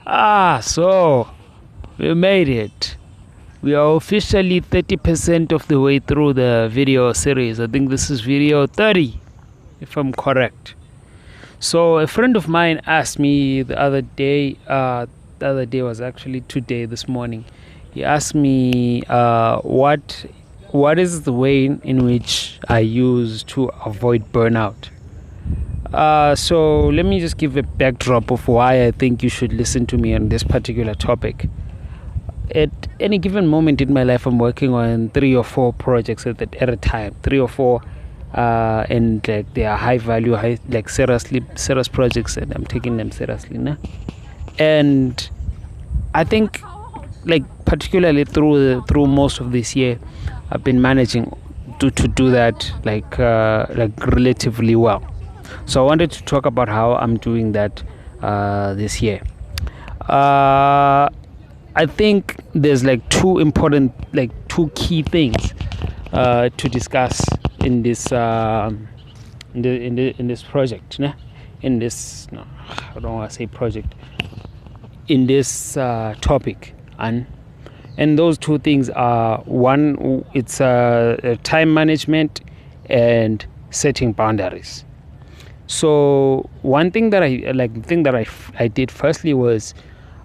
So we made it. We are officially 30% of the way through the video series. I think this is video 30, if I'm correct. So a friend of mine asked me the other day was actually today, this morning. He asked me what is the way in which I use to avoid burnout. So let me just give a backdrop of why I think you should listen to me on this particular topic. At any given moment in my life, I'm working on 3 or 4 projects at a time, 3 or 4, and like they are high value, serious projects, and I'm taking them seriously, nah? And I think, like particularly through most of this year, I've been managing to do that like relatively well. So I wanted to talk about how I'm doing that this year. I think there's like two key things to discuss in this in this project. I don't want to say project. In this topic, and those two things are, one, it's time management and setting boundaries. So one thing that I did firstly was,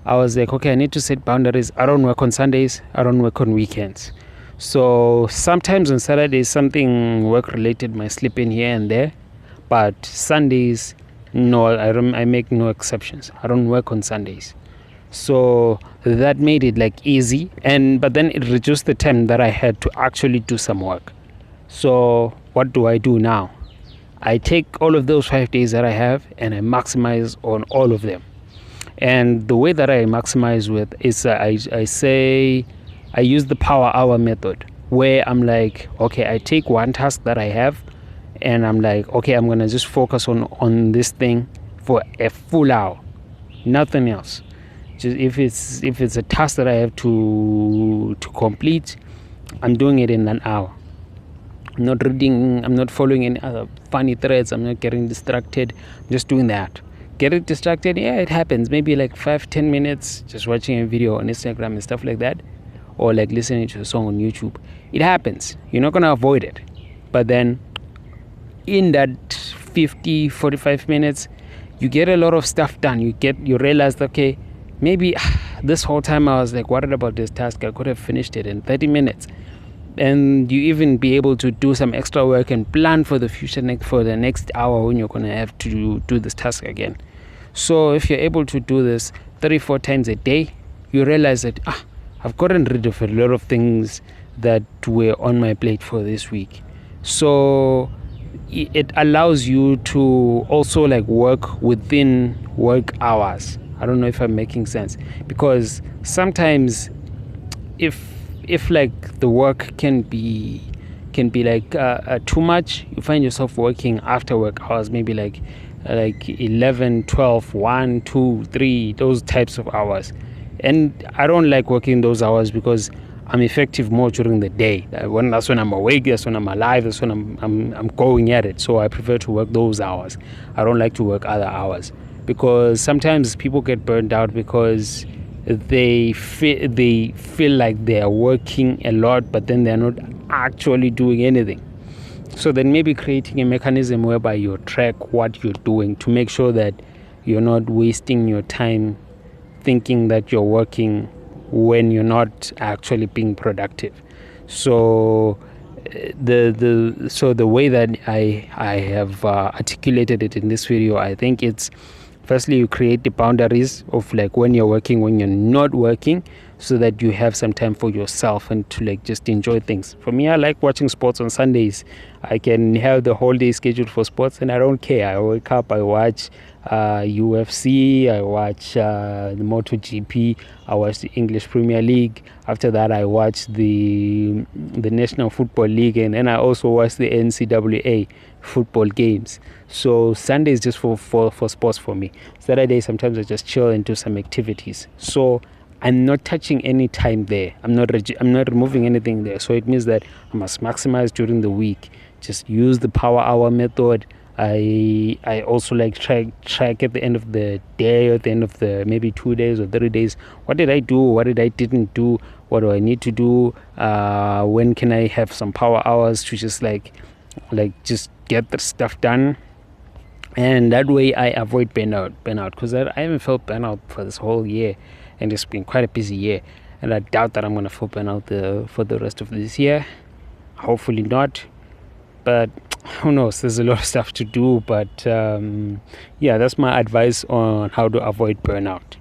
I was like, okay, I need to set boundaries. I don't work on Sundays. I don't work on weekends. So sometimes on Saturdays, something work related might slip in here and there, but Sundays, no, I make no exceptions. I don't work on Sundays. So that made it like easy, but then it reduced the time that I had to actually do some work. So what do I do now? I take all of those 5 days that I have and I maximize on all of them. And the way that I maximize with is I say I use the power hour method, where I'm like, okay, I take one task that I have and I'm like, okay, I'm gonna just focus on this thing for a full hour, nothing else. Just if it's a task that I have to complete, I'm doing it in an hour. I'm not reading, I'm not following any other funny threads, I'm not getting distracted. I'm just doing that. Getting distracted, yeah, it happens. Maybe like 5-10 minutes just watching a video on Instagram and stuff like that, or like listening to a song on YouTube. It happens. You're not gonna avoid it. But then in that 50-45 minutes, you get a lot of stuff done. You realize that, okay, maybe this whole time I was like worried about this task, I could have finished it in 30 minutes. And you even be able to do some extra work and plan for the future, for the next hour when you're going to have to do this task again. So if you're able to do this 3-4 times a day, you realize that I've gotten rid of a lot of things that were on my plate for this week. So it allows you to also like work within work hours. I don't know if I'm making sense, because sometimes if like the work can be like too much, you find yourself working after work hours, maybe like 11, 12, 1, 2, 3, those types of hours. And I don't like working those hours because I'm effective more during the day. That's when I'm awake, that's when I'm alive, that's when I'm going at it. So I prefer to work those hours. I don't like to work other hours, because sometimes people get burned out because they feel like they are working a lot, but then they're not actually doing anything. So then maybe creating a mechanism whereby you track what you're doing to make sure that you're not wasting your time thinking that you're working when you're not actually being productive. So the way that I have articulated it in this video, I think it's, firstly, you create the boundaries of like when you're working, when you're not working, so that you have some time for yourself and to like just enjoy things. For me, I like watching sports on Sundays. I can have the whole day scheduled for sports and I don't care. I wake up, I watch UFC, I watch the MotoGP, I watch the English Premier League. After that, I watch the National Football League, and then I also watch the NCAA football games. So Sunday is just for sports for me. Saturday, sometimes I just chill and do some activities. So I'm not touching any time there. I'm not removing anything there. So it means that I must maximize during the week. Just use the power hour method. I also like track at the end of the day, or at the end of the maybe 2 days or 3 days, what did I do, what did I didn't do, what do I need to do, when can I have some power hours to just like just get the stuff done. And that way I avoid burnout because I haven't felt burnout for this whole year, and it's been quite a busy year, and I doubt that I'm gonna feel burnout for the rest of this year. Hopefully not, but who knows, there's a lot of stuff to do. But yeah, that's my advice on how to avoid burnout.